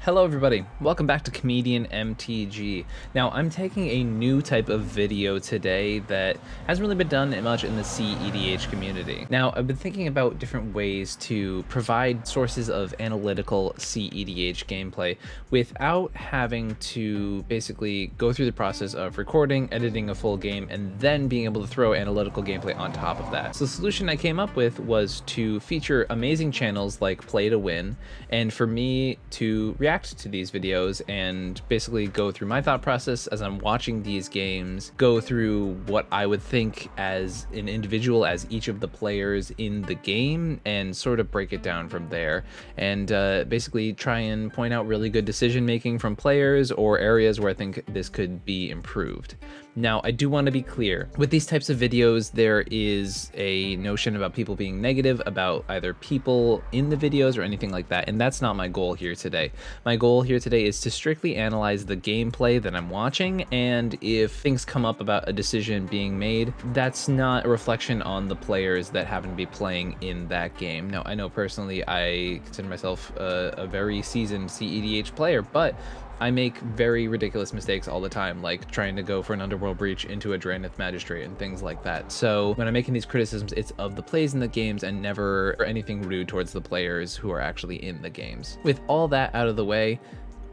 Hello everybody, welcome back to Comedian MTG. Now I'm taking a new type of video today that hasn't really been done much in the cEDH community. Now I've been thinking about different ways to provide sources of analytical cEDH gameplay without having to basically go through the process of recording, editing a full game, and then being able to throw analytical gameplay on top of that. So the solution I came up with was to feature amazing channels like Play to Win, and for me to react to these videos and basically go through my thought process as I'm watching these games, go through what I would think as an individual as each of the players in the game, and sort of break it down from there, and basically try and point out really good decision making from players or areas where I think this could be improved. Now, I do want to be clear, with these types of videos, there is a notion about people being negative about either people in the videos or anything like that, and that's not my goal here today. My goal here today is to strictly analyze the gameplay that I'm watching, and if things come up about a decision being made, that's not a reflection on the players that happen to be playing in that game. Now, I know personally I consider myself a very seasoned cEDH player, but I make very ridiculous mistakes all the time, like trying to go for an Underworld Breach into a Draenith Magistrate and things like that. So when I'm making these criticisms, it's of the plays in the games and never anything rude towards the players who are actually in the games. With all that out of the way,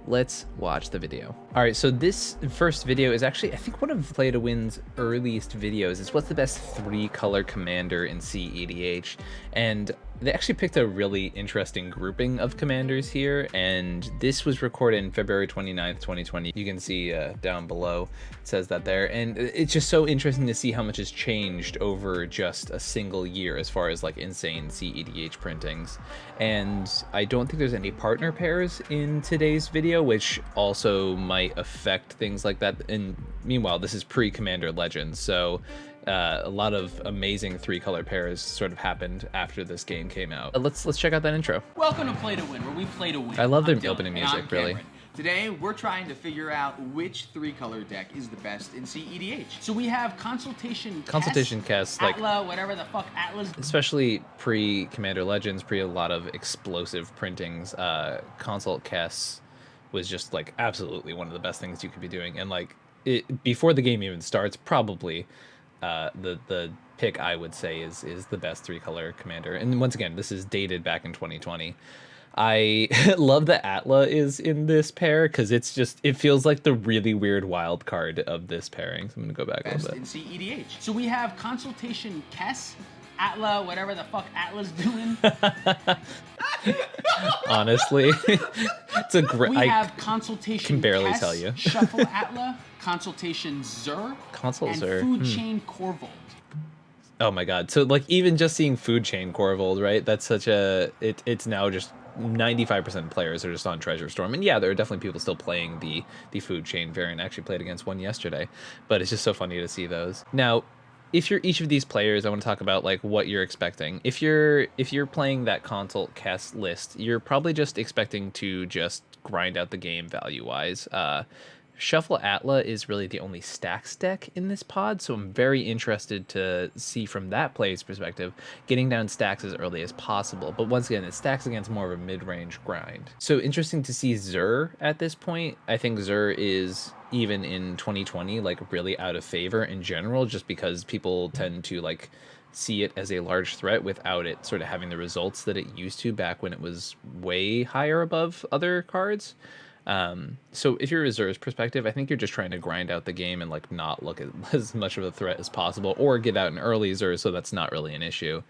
let's watch the video. All right, so this first video is actually, I think, one of Play to Win's earliest videos. It's what's the best 3-color commander in cEDH, and they actually picked a really interesting grouping of commanders here, and this was recorded in February 29th, 2020. You can see down below, it says that there, and it's just so interesting to see how much has changed over just a single year as far as like insane cEDH printings. And I don't think there's any partner pairs in today's video, which also might affect things like that. And meanwhile, this is pre-Commander Legends, so a lot of amazing 3-color pairs sort of happened after this game came out. Let's check out that intro. Welcome to Play to Win, where we play to win. I love their I'm Dylan, opening and music, I'm really. Cameron. Today, we're trying to figure out which 3-color deck is the best in cEDH. So we have Consultation Kess, like Atla, whatever the fuck Atlas. Especially pre-Commander Legends, pre a lot of explosive printings, Consult Kess was just like absolutely one of the best things you could be doing. And like before the game even starts, probably the pick I would say is the best 3-color commander. And once again, this is dated back in 2020. I love that Atla is in this pair because it feels like the really weird wild card of this pairing. So I'm gonna go back a little bit. In cEDH. So we have Consultation Kess, Atla, whatever the fuck Atla's doing. Honestly, it's a great. We have Consultation can barely Kess, tell you. Shuffle Atla, Consultation Zur, Consult and Zur. Food Chain Corvold. Oh my god. So like even just seeing Food Chain Corvold, right? That's such a it's now just 95% of players are just on Treasure Storm. And yeah, there are definitely people still playing the Food Chain variant. I actually played against one yesterday, but it's just so funny to see those. Now, if you're each of these players, I want to talk about like what you're expecting. If you're playing that Consult Kess list, you're probably just expecting to just grind out the game value-wise. Shuffle Atla is really the only stacks deck in this pod, so I'm very interested to see from that player's perspective, getting down stacks as early as possible. But once again, it stacks against more of a mid-range grind. So interesting to see Zur at this point. I think Zur is, even in 2020, like really out of favor in general, just because people tend to like see it as a large threat without it sort of having the results that it used to back when it was way higher above other cards. So if you're a Zur's perspective, I think you're just trying to grind out the game and like not look at as much of a threat as possible, or get out an early Zur, so that's not really an issue.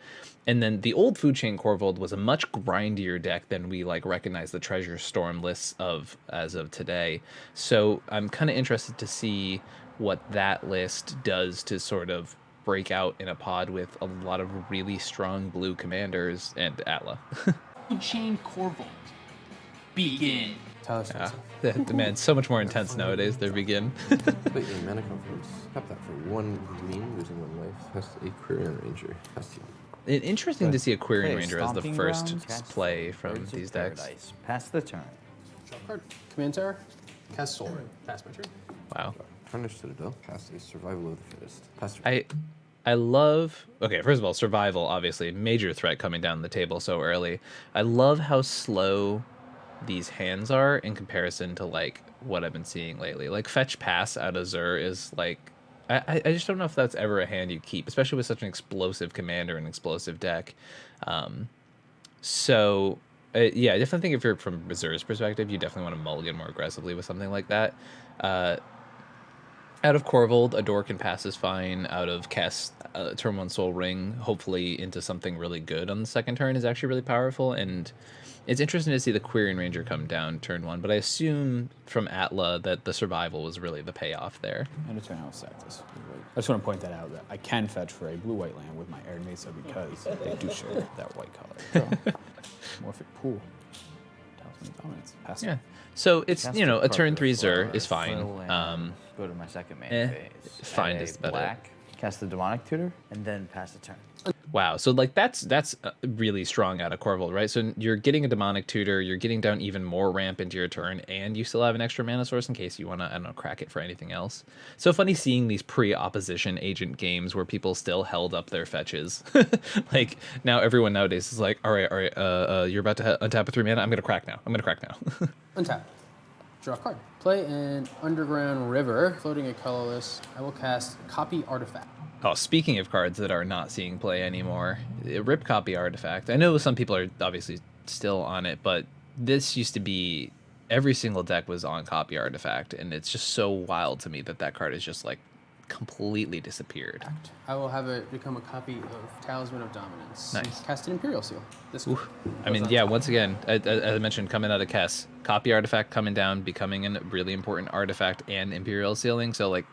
And then the old Food Chain Corvold was a much grindier deck than we like recognize the Treasure Storm lists of as of today. So I'm kind of interested to see what that list does to sort of break out in a pod with a lot of really strong blue commanders and Atla. Food Chain Corvold. Begin. Yeah, that demands so much more intense nowadays. There begin. Wait, your mana confidence. Tap that for 1 green, losing 1 life. Has a Quirion Ranger. Has to. Interesting to see a Quirion Play Ranger as the Stomping first Grounds, play from Birds of these decks. Paradise. Pass the turn. Draw card. Command Tower. Cast Soul. Pass my turn. Wow. Tarnish Citadel. Cast a Survival of the Fittest. Pass your I love, okay, first of all, survival, obviously, major threat coming down the table so early. I love how slow these hands are in comparison to like what I've been seeing lately. Like fetch pass out of Zur is like I just don't know if that's ever a hand you keep, especially with such an explosive commander and explosive deck. So yeah, I definitely think if you're from Zur's perspective, you definitely want to mulligan more aggressively with something like that. Out of Korvold, a door can pass is fine. Out of Kess, turn 1 Soul Ring, hopefully into something really good on the second turn is actually really powerful. And it's interesting to see the Quirion Ranger come down turn 1, but I assume from Atla that the survival was really the payoff there. And a turn I'll sack this. I just want to point that out, that I can fetch for a blue-white land with my Arid Mesa because they do share that white color. Morphic Pool. Talisman of Dominance. Pass Yeah. So it's, Cast you know, a turn Carpet 3 Zur Flower, is fine. Flow land, go to my second main phase. fine Add is a better. black, cast the Demonic Tutor, and then pass the turn. Wow, so like that's really strong out of Korvold, right? So you're getting a Demonic Tutor, you're getting down even more ramp into your turn, and you still have an extra mana source in case you want to, I don't know, crack it for anything else. So funny seeing these pre-opposition agent games where people still held up their fetches. Like now everyone nowadays is like, all right, you're about to untap a 3 mana, I'm gonna crack now. Untap. Draw a card. Play an Underground River, floating a colorless. I will cast Copy Artifact. Oh, speaking of cards that are not seeing play anymore, Rip Copy Artifact. I know some people are obviously still on it, but this used to be every single deck was on Copy Artifact, and it's just so wild to me that that card is just like completely disappeared. I will have it become a copy of Talisman of Dominance. Nice. Cast an Imperial Seal. This card. I mean, yeah, once again, as I mentioned, coming out of Kess, Copy Artifact coming down, becoming a really important artifact and Imperial Sealing. So like,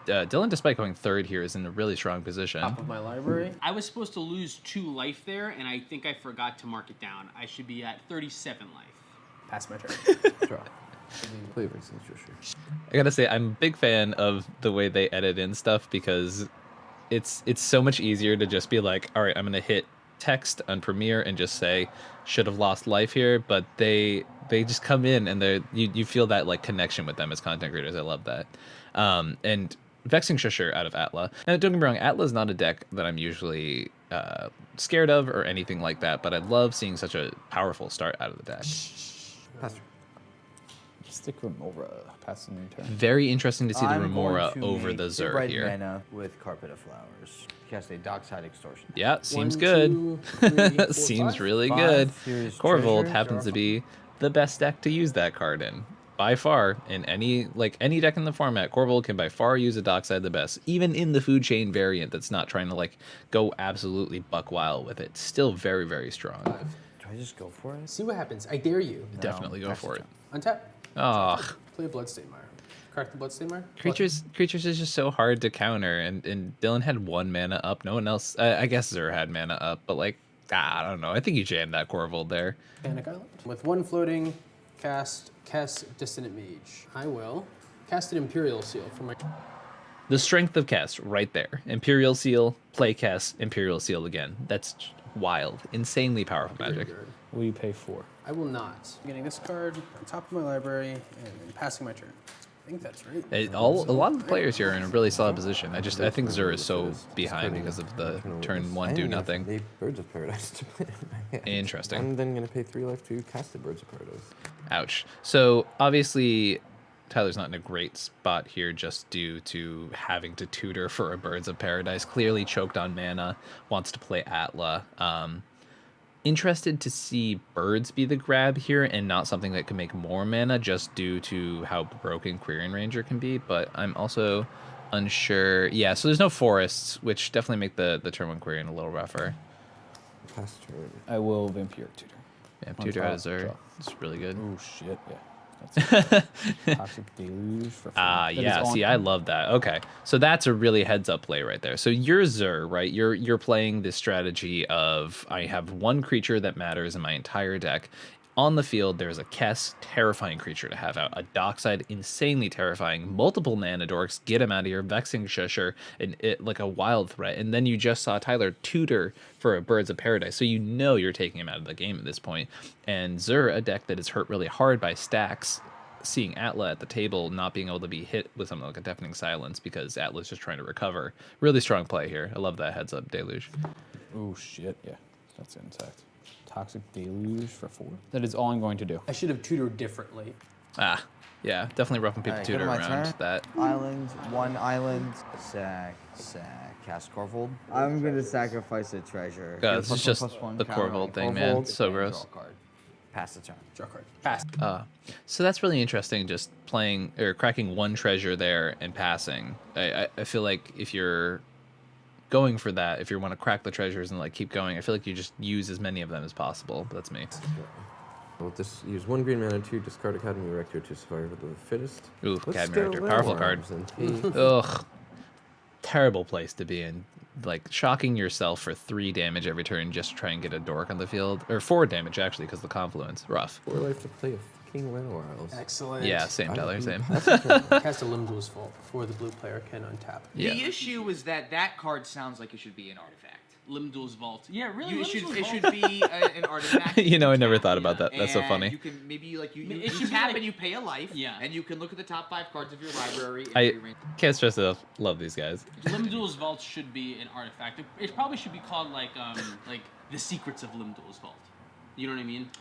Dylan, despite going third here, is in a really strong position. Top of my library. I was supposed to lose 2 life there, and I think I forgot to mark it down. I should be at 37 life. Pass my turn. Draw. Play Vexing Shusher. I gotta say, I'm a big fan of the way they edit in stuff because it's so much easier to just be like, all right, I'm gonna hit text on Premiere and just say, should have lost life here, but they just come in and you feel that like connection with them as content creators. I love that. And Vexing Shusher out of Atla. Now, don't get me wrong, Atla is not a deck that I'm usually scared of or anything like that, but I love seeing such a powerful start out of the deck. Pass. Stick Remora. Pass in turn. Very interesting to see the I'm Remora going to over make the a Zur red here. mana with Carpet of Flowers. Cast a Dockside Extortion. Yeah, seems 1, good. 2, 3, 4, Seems 5. really 5. good. Here's Korvold treasure. happens to be the best deck to use that card in. By far, in any deck in the format, Korvold can by far use a Dockside the best. Even in the food chain variant that's not trying to like go absolutely buck wild with it. Still very, very strong. Do I just go for it? See what happens. I dare you. Definitely go pass for the it. turn. Untap. Oh, Play a Bloodstained Mire. Crack the Bloodstained Mire. creatures is just so hard to counter, and Dylan had 1 mana up. No one else, I guess Zur had mana up, but like, I don't know. I think you jammed that Korvold there. Panic Island. With 1 floating, cast Dissonant Mage. I will cast an Imperial Seal for my... The strength of Kess right there. Imperial Seal, play Kess, Imperial Seal again. That's wild. Insanely powerful magic. graveyard. What do you pay for? I will not. I'm getting this card on top of my library and then passing my turn. I think that's right. A lot of the players here are in a really solid position. I think Zur is so behind because of the turn 1 do nothing. They Birds of Paradise to play in my hand. Interesting. I'm then gonna pay 3 life to cast the Birds of Paradise. Ouch. So obviously Tyler's not in a great spot here just due to having to tutor for a Birds of Paradise. Clearly choked on mana, wants to play Atla. Interested to see Birds be the grab here and not something that can make more mana just due to how broken Quirion Ranger can be, but I'm also unsure. Yeah, so there's no forests, which definitely make the turn 1 Quirion a little rougher. Pass turn. I will Vampiric Tutor. Yeah, On tutor top, out of Zur. draw. It's really good. Oh shit, yeah. That's Toxic Deluge for free. Ah, That yeah. is on- See, I love that. Okay, so that's a really heads-up play right there. So you're Zur, right? You're playing this strategy of I have 1 creature that matters in my entire deck. On the field, there's a Kess, terrifying creature to have out. A Dockside, insanely terrifying. Multiple mana dorks, get him out of here. Vexing Shusher, and it like a wild threat. And then you just saw Tyler tutor for a Birds of Paradise, so you know you're taking him out of the game at this point. And Zur, a deck that is hurt really hard by stacks, seeing Atla at the table not being able to be hit with something like a Deafening Silence because Atla's just trying to recover. Really strong play here. I love that heads up, Deluge. Oh shit, yeah. That's intact. Toxic Deluge for 4. That is all I'm going to do. I should have tutored differently. Ah, yeah, definitely rough when people Alright, go to tutor my around turn. that. Island, 1 island, sack, cast Corvold. I'm gonna sacrifice a treasure. God, Get a this is +1, just +1 the counter on Corvold thing, man. Corvold, So and gross. draw a card. Pass the turn. Draw card. Pass. So that's really interesting, just playing or cracking one treasure there and passing. I feel like if you're going for that, if you want to crack the treasures and like keep going, I feel like you just use as many of them as possible. But that's me. Well, just use 1 green mana to discard Academy Rector to survive the fittest. Ooh, Let's Academy get a Rector, little powerful card. arms and take- Ugh, terrible place to be in. Like shocking yourself for 3 damage every turn just to try and get a dork on the field, or 4 damage actually because the confluence. Rough. 4 life to play a fucking Wild Isles. Excellent. Yeah, same Tyler, same. Cast a Limdual's Fault before the blue player can untap. Yeah. The issue is that that card sounds like it should be an artifact. Limdual's Vault. Yeah, really. It Limdual's should Vault. be an artifact. You know, I never tap, thought about that. That's so and funny. You can maybe like you It should be tap like- and you pay a life. Yeah. And you can look at the top 5 cards of your library. And I rearrange- can't stress enough. Love these guys. Limdual's Vault should be an artifact. It probably should be called like the Secrets of Limdual's Vault. You know what I mean?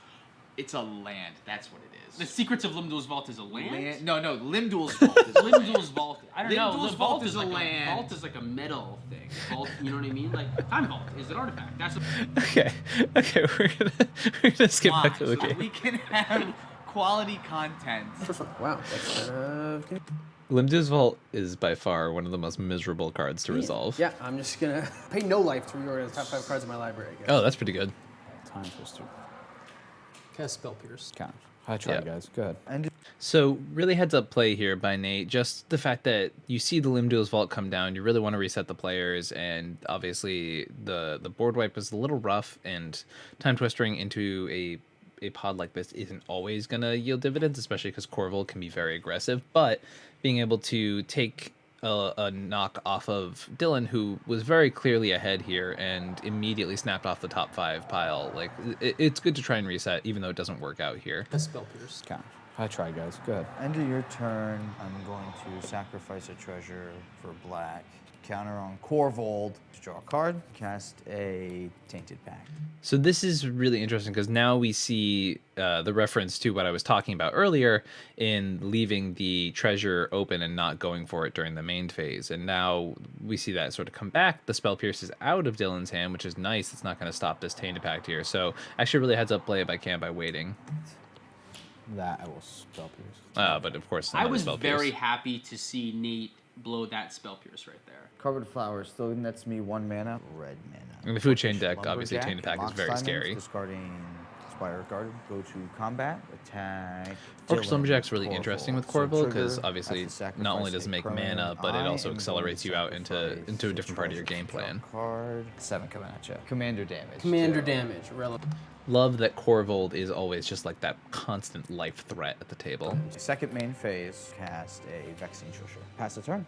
It's a land. That's what it is. The Secrets of Limdual's Vault is a land. No, Limdual's Vault is a land. Limdual's Vault. I don't know. Limdual's The Vault vault is a like land. Vault is like a metal thing. Vault, you know what I mean? Like Time Vault is an artifact. That's Okay, we're gonna skip Why? back to the So that game. we can have quality content. Wow. That's kind of... Limdu's Vault is by far one of the most miserable cards to resolve. Yeah, I'm just gonna pay no life to reorganize the top 5 cards of my library. I guess. Oh, that's pretty good. Time Twister. Cast Spell Pierce. Counters. I tried, Yeah. guys. Go ahead. And So really heads up play here by Nate. Just the fact that you see the Limdual's Vault come down, you really want to reset the players, and obviously the board wipe is a little rough, and time twistering into a pod like this isn't always gonna yield dividends, especially because Corvold can be very aggressive. But being able to take a knock off of Dylan, who was very clearly ahead here and immediately snapped off the top 5 pile, like it's good to try and reset, even though it doesn't work out here. Cast Spell Pierce. Counters. I tried, guys. Go ahead. end of your turn, I'm going to sacrifice a treasure for black. Counter on Corvold. Draw a card. Cast a Tainted Pact. So this is really interesting because now we see the reference to what I was talking about earlier in leaving the treasure open and not going for it during the main phase. And now we see that sort of come back. The Spell Pierce is out of Dylan's hand, which is nice. It's not going to stop this Tainted Pact here. So actually really heads up play if I can by waiting. That I will Spell Pierce. But of course, I another was Spell very Pierce. happy to see Nate blow that Spell Pierce right there. Covered Flowers still nets me 1 mana. Red mana. In the food chain deck, Lumberjack, obviously Tainted Pact is Mox very Diamonds, scary. Discarding Spire Guard. Go to combat. Attack. Orcish Dylan, Lumberjack's really Corvold. interesting with So Corvold because trigger, obviously have to not only sacrifice does it a make permanent. mana, but it I also am accelerates going you to out into sacrifice a different part of your treasure. game plan. Draw a card. 7 coming at you. Commander damage. Commander too. damage. Relevant. Love that Corvold is always just like that constant life threat at the table. Second main phase. Cast a Vexing Trisha. Pass the turn.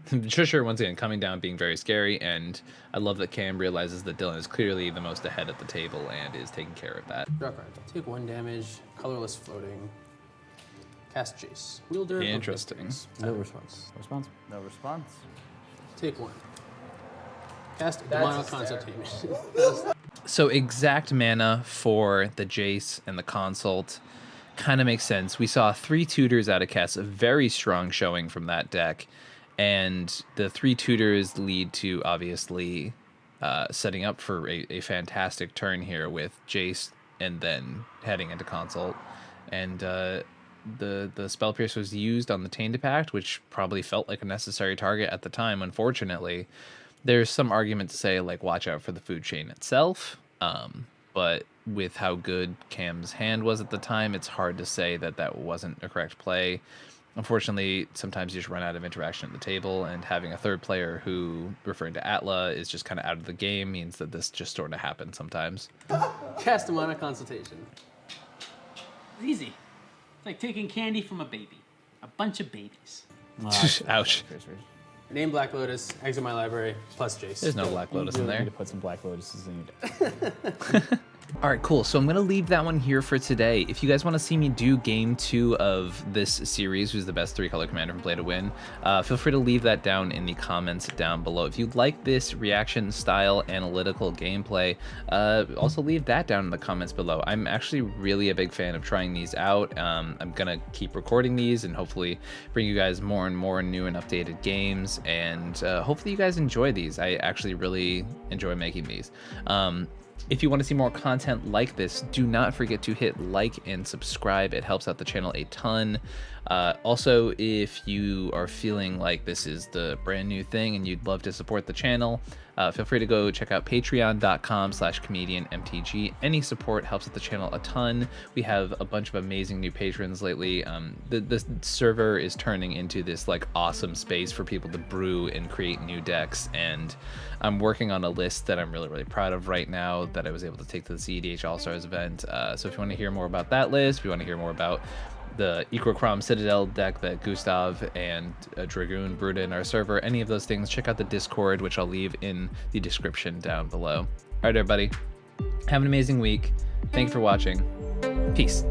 Trisher, once again, coming down, being very scary, and I love that Cam realizes that Dylan is clearly the most ahead at the table and is taking care of that. Draw card. Take 1 damage. Colorless floating. Cast Jace. Wielder. of Interesting. Mysteries. No response. Response. No response. Take 1. Cast Demonic Consultation. So exact mana for the Jace and the Consult kind of makes sense. We saw 3 tutors out of cast, a very strong showing from that deck, and the 3 tutors lead to obviously setting up for a fantastic turn here with Jace and then heading into Consult. And the Spell Pierce was used on the Tainted Pact, which probably felt like a necessary target at the time, unfortunately. There's some argument to say, like, watch out for the food chain itself. But with how good Cam's hand was at the time, it's hard to say that that wasn't a correct play. Unfortunately, sometimes you just run out of interaction at the table, and having a third player who, referring to Atla, is just kind of out of the game means that this just sort of happens sometimes. Cast Demonic Consultation. It's easy. It's like taking candy from a baby. A bunch of babies. Ouch. Name Black Lotus. Exit my library. Plus Jace. There's no Black Lotus in You really there. need to put some Black Lotuses in your deck. All right, cool. So I'm going to leave that one here for today. If you guys want to see me do game 2 of this series, who's the best 3-color commander from Play to Win, feel free to leave that down in the comments down below. If you like this reaction style analytical gameplay, also leave that down in the comments below. I'm actually really a big fan of trying these out. I'm going to keep recording these and hopefully bring you guys more and more new and updated games. And hopefully you guys enjoy these. I actually really enjoy making these. If you want to see more content like this, do not forget to hit like and subscribe. It helps out the channel a ton. Also, if you are feeling like this is the brand new thing and you'd love to support the channel, feel free to go check out patreon.com/comedianmtg. Any support helps out the channel a ton. We have a bunch of amazing new patrons lately. The server is turning into this like awesome space for people to brew and create new decks, and I'm working on a list that I'm really proud of right now that I was able to take to the cEDH All-Stars event. So if you want to hear more about that list, if you want to hear more about the Ecrocrom Citadel deck that Gustav and Dragoon brewed in our server, any of those things, check out the Discord, which I'll leave in the description down below. All right, everybody, have an amazing week. Thank you for watching. Peace.